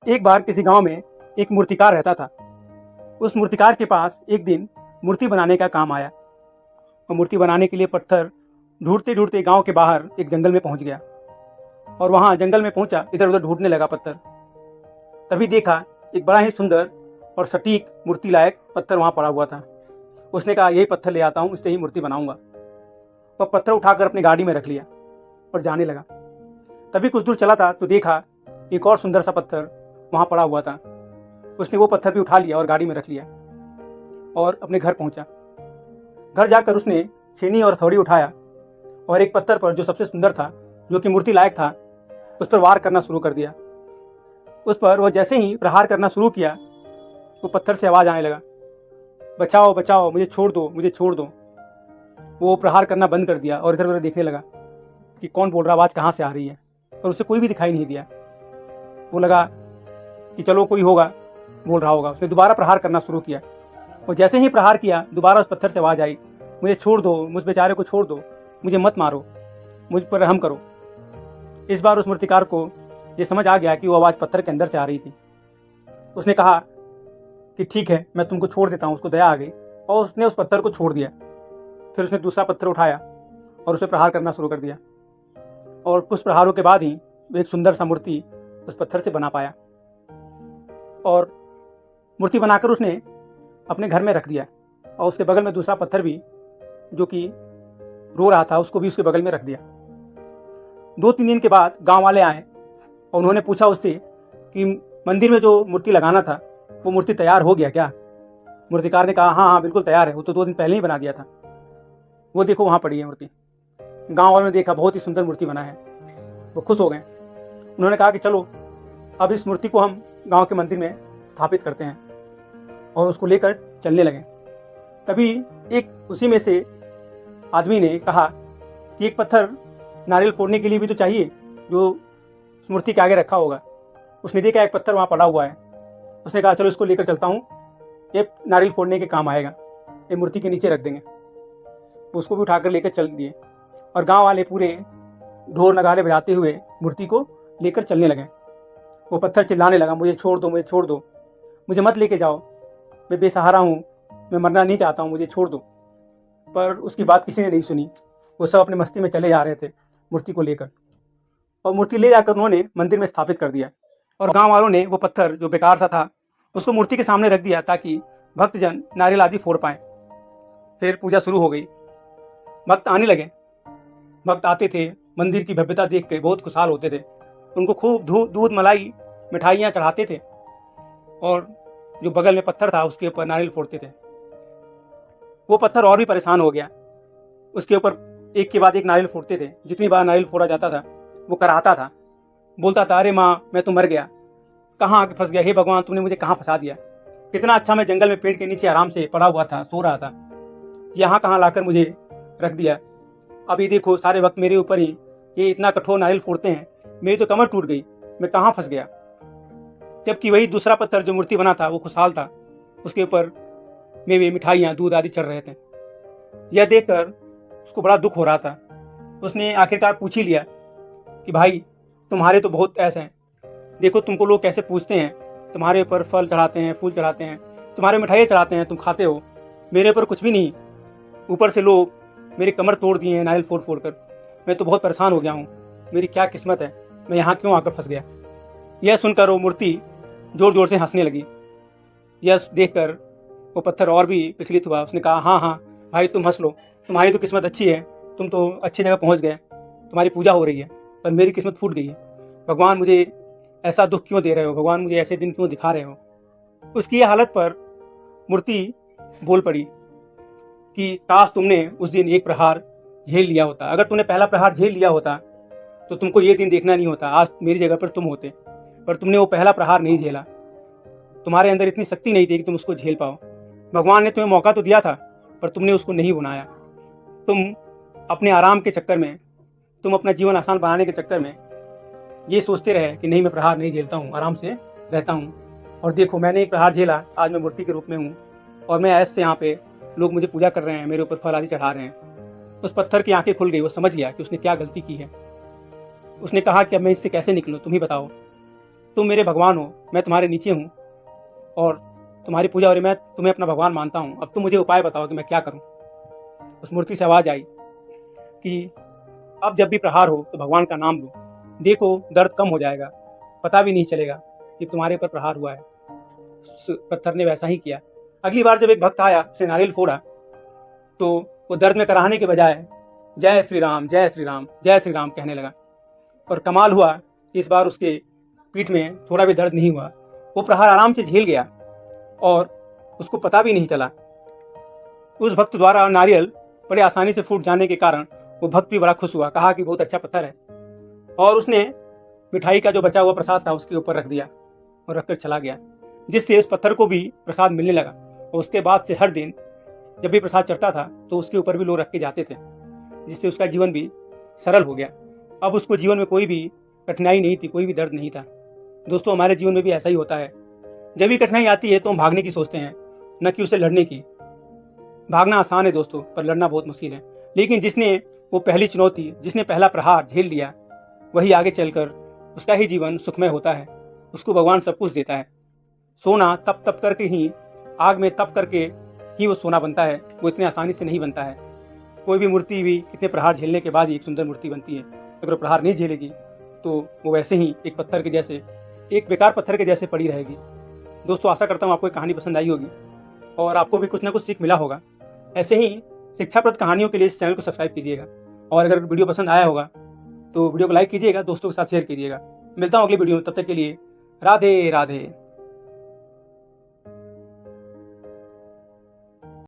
एक बार किसी गांव में एक मूर्तिकार रहता था। उस मूर्तिकार के पास एक दिन मूर्ति बनाने का काम आया। और मूर्ति बनाने के लिए पत्थर ढूंढते ढूंढते गांव के बाहर एक जंगल में पहुंच गया। और वहां जंगल में पहुंचा, इधर उधर ढूंढने लगा पत्थर। तभी देखा एक बड़ा ही सुंदर और सटीक मूर्ति लायक पत्थर वहां पड़ा हुआ था। उसने कहा, यही पत्थर ले आता हूँ, इससे ही मूर्ति बनाऊंगा। वह पत्थर उठाकर अपनी गाड़ी में रख लिया और जाने लगा। तभी कुछ दूर चला था तो देखा एक और सुंदर सा पत्थर वहां पड़ा हुआ था। उसने वो पत्थर भी उठा लिया और गाड़ी में रख लिया और अपने घर पहुंचा। घर जाकर उसने छेनी और हथौड़ी उठाया और एक पत्थर पर जो सबसे सुंदर था, जो कि मूर्ति लायक था, उस पर वार करना शुरू कर दिया। उस पर वह जैसे ही प्रहार करना शुरू किया, वो पत्थर से आवाज़ आने लगा, बचाओ बचाओ, मुझे छोड़ दो, मुझे छोड़ दो। वो प्रहार करना बंद कर दिया और इधर उधर देखने लगा कि कौन बोल रहा, आवाज़ कहाँ से आ रही है, पर उसे कोई भी दिखाई नहीं दिया। वो लगा कि चलो कोई होगा, बोल रहा होगा। उसने दोबारा प्रहार करना शुरू किया और जैसे ही प्रहार किया, दोबारा उस पत्थर से आवाज़ आई, मुझे छोड़ दो, मुझ बेचारे को छोड़ दो, मुझे मत मारो, मुझ पर रहम करो। इस बार उस मूर्तिकार को ये समझ आ गया कि वो आवाज़ पत्थर के अंदर से आ रही थी। उसने कहा कि ठीक है, मैं तुमको छोड़ देता हूँ। उसको दया आ गई और उसने उस पत्थर को छोड़ दिया। फिर उसने दूसरा पत्थर उठाया और उस पर प्रहार करना शुरू कर दिया। और कुछ प्रहारों के बाद ही वो एक सुंदर सा मूर्ति उस पत्थर से बना पाया। और मूर्ति बनाकर उसने अपने घर में रख दिया। और उसके बगल में दूसरा पत्थर भी, जो कि रो रहा था, उसको भी उसके बगल में रख दिया। 2-3 दिन के बाद गांव वाले आए और उन्होंने पूछा उससे कि मंदिर में जो मूर्ति लगाना था, वो मूर्ति तैयार हो गया क्या? मूर्तिकार ने कहा, हाँ हाँ बिल्कुल तैयार है, वो तो 2 दिन पहले ही बना दिया था। वो देखो वहाँ पड़ी है मूर्ति। गांव वालों ने देखा, बहुत ही सुंदर मूर्ति बना है। वो खुश हो गए। उन्होंने कहा कि चलो अब इस मूर्ति को हम गांव के मंदिर में स्थापित करते हैं, और उसको लेकर चलने लगे। तभी एक उसी में से आदमी ने कहा कि एक पत्थर नारियल फोड़ने के लिए भी तो चाहिए, जो उस मूर्ति के आगे रखा होगा। उसने देखा एक पत्थर वहाँ पड़ा हुआ है। उसने कहा, चलो इसको लेकर चलता हूँ, ये नारियल फोड़ने के काम आएगा, ये मूर्ति के नीचे रख देंगे। उसको भी उठाकर लेकर चल दिए और गांव वाले पूरे ढोल नगाड़े बजाते हुए मूर्ति को लेकर चलने लगे। वो पत्थर चिल्लाने लगा, मुझे छोड़ दो, मुझे छोड़ दो, मुझे मत लेके जाओ, मैं बेसहारा हूँ, मैं मरना नहीं चाहता हूँ, मुझे छोड़ दो। पर उसकी बात किसी ने नहीं सुनी। वो सब अपने मस्ती में चले जा रहे थे मूर्ति को लेकर। और मूर्ति ले जाकर उन्होंने मंदिर में स्थापित कर दिया। और गांव वालों ने वो पत्थर जो बेकार सा था, उसको मूर्ति के सामने रख दिया ताकि भक्तजन नारियल आदि फोड़ पाएँ। फिर पूजा शुरू हो गई। भक्त आने लगे। भक्त आते थे, मंदिर की भव्यता देख के बहुत खुशहाल होते थे। उनको खूब दूध मलाई मिठाइयाँ चढ़ाते थे और जो बगल में पत्थर था उसके ऊपर नारियल फोड़ते थे। वो पत्थर और भी परेशान हो गया। उसके ऊपर एक के बाद एक नारियल फोड़ते थे। जितनी बार नारियल फोड़ा जाता था वो कराहता था, बोलता था, अरे माँ मैं तो मर गया, कहाँ आके फंस गया, हे भगवान तुमने मुझे कहाँ फंसा दिया। कितना अच्छा मैं जंगल में पेड़ के नीचे आराम से पड़ा हुआ था, सो रहा था, यहाँ कहाँ लाकर मुझे रख दिया। अभी देखो सारे वक्त मेरे ऊपर ही ये इतना कठोर नारियल फोड़ते हैं, मेरी तो कमर टूट गई, मैं कहाँ फंस गया। जबकि वही दूसरा पत्थर जो मूर्ति बना था वो खुशहाल था, उसके ऊपर मेवे मिठाइयाँ दूध आदि चढ़ रहे थे। यह देखकर उसको बड़ा दुख हो रहा था। उसने आखिरकार पूछ ही लिया कि भाई तुम्हारे तो बहुत ऐसे हैं, देखो तुमको लोग कैसे पूछते हैं, तुम्हारे ऊपर फल चढ़ाते हैं, फूल चढ़ाते हैं, तुम्हारे मिठाइयाँ चढ़ाते हैं, तुम खाते हो, मेरे ऊपर कुछ भी नहीं, ऊपर से लोग मेरी कमर तोड़ दिए हैं नारियल फोड़ फोड़ कर। मैं तो बहुत परेशान हो गया हूँ, मेरी क्या किस्मत है, मैं यहाँ क्यों आकर फंस गया। यह सुनकर वो मूर्ति जोर जोर से हंसने लगी। यह देखकर वो पत्थर और भी विचलित हुआ। उसने कहा, हाँ हाँ भाई तुम हंस लो, तुम्हारी तो किस्मत अच्छी है, तुम तो अच्छी जगह पहुँच गए, तुम्हारी पूजा हो रही है, पर मेरी किस्मत फूट गई है। भगवान मुझे ऐसा दुख क्यों दे रहे हो, भगवान मुझे ऐसे दिन क्यों दिखा रहे हो। उसकी यह हालत पर मूर्ति बोल पड़ी कि काश तुमने उस दिन एक प्रहार झेल लिया होता। अगर तुमने पहला प्रहार झेल लिया होता तो तुमको ये दिन देखना नहीं होता, आज मेरी जगह पर तुम होते। पर तुमने वो पहला प्रहार नहीं झेला, तुम्हारे अंदर इतनी शक्ति नहीं थी कि तुम उसको झेल पाओ। भगवान ने तुम्हें मौका तो दिया था पर तुमने उसको नहीं बनाया। तुम अपने आराम के चक्कर में, तुम अपना जीवन आसान बनाने के चक्कर में ये सोचते रहे कि नहीं मैं प्रहार नहीं झेलता हूँ, आराम से रहता हूँ। और देखो मैंने एक प्रहार झेला, आज मैं मूर्ति के रूप में हूँ और मैं ऐसे यहाँ पे लोग मुझे पूजा कर रहे हैं, मेरे ऊपर फल आदि चढ़ा रहे हैं। उस पत्थर की आंखें खुल गई। वो समझ गया कि उसने क्या गलती की है। उसने कहा कि अब मैं इससे कैसे निकलूँ, तुम ही बताओ। तुम मेरे भगवान हो, मैं तुम्हारे नीचे हूँ और तुम्हारी पूजा हो रही, मैं तुम्हें अपना भगवान मानता हूँ। अब तुम मुझे उपाय बताओ कि मैं क्या करूँ। उस मूर्ति से आवाज़ आई कि अब जब भी प्रहार हो तो भगवान का नाम लो, देखो दर्द कम हो जाएगा, पता भी नहीं चलेगा कि तुम्हारे ऊपर प्रहार हुआ है। उस पत्थर ने वैसा ही किया। अगली बार जब एक भक्त आया, उसने नारियल फोड़ा, तो वो दर्द में कराहने के बजाय जय श्री राम जय श्री राम जय श्री राम कहने लगा। और कमाल हुआ कि इस बार उसके पीठ में थोड़ा भी दर्द नहीं हुआ। वो प्रहार आराम से झेल गया और उसको पता भी नहीं चला। उस भक्त द्वारा नारियल बड़े आसानी से फूट जाने के कारण वो भक्त भी बड़ा खुश हुआ, कहा कि बहुत अच्छा पत्थर है। और उसने मिठाई का जो बचा हुआ प्रसाद था उसके ऊपर रख दिया और रखकर चला गया, जिससे उस पत्थर को भी प्रसाद मिलने लगा। और उसके बाद से हर दिन जब भी प्रसाद चढ़ता था तो उसके ऊपर भी लोग रख के जाते थे, जिससे उसका जीवन भी सरल हो गया। अब उसको जीवन में कोई भी कठिनाई नहीं थी, कोई भी दर्द नहीं था। दोस्तों, हमारे जीवन में भी ऐसा ही होता है। जब भी कठिनाई आती है तो हम भागने की सोचते हैं, न कि उसे लड़ने की। भागना आसान है दोस्तों, पर लड़ना बहुत मुश्किल है। लेकिन जिसने वो पहली चुनौती, जिसने पहला प्रहार झेल लिया, वही आगे चलकर उसका ही जीवन सुखमय होता है। उसको भगवान सब कुछ देता है। सोना तप तप करके ही, आग में तप करके ही वो सोना बनता है, वो इतनी आसानी से नहीं बनता है। कोई भी मूर्ति भी कितने प्रहार झेलने के बाद ही एक सुंदर मूर्ति बनती है। अगर वो प्रहार नहीं झेलेगी तो वो वैसे ही एक पत्थर के जैसे, एक बेकार पत्थर के जैसे पड़ी रहेगी। दोस्तों, आशा करता हूँ आपको ये कहानी पसंद आई होगी और आपको भी कुछ ना कुछ सीख मिला होगा। ऐसे ही शिक्षाप्रद कहानियों के लिए इस चैनल को सब्सक्राइब कीजिएगा और अगर वीडियो पसंद आया होगा तो वीडियो को लाइक कीजिएगा, दोस्तों के साथ शेयर कीजिएगा। मिलता हूँ अगली वीडियो में, तब तक के लिए राधे राधे।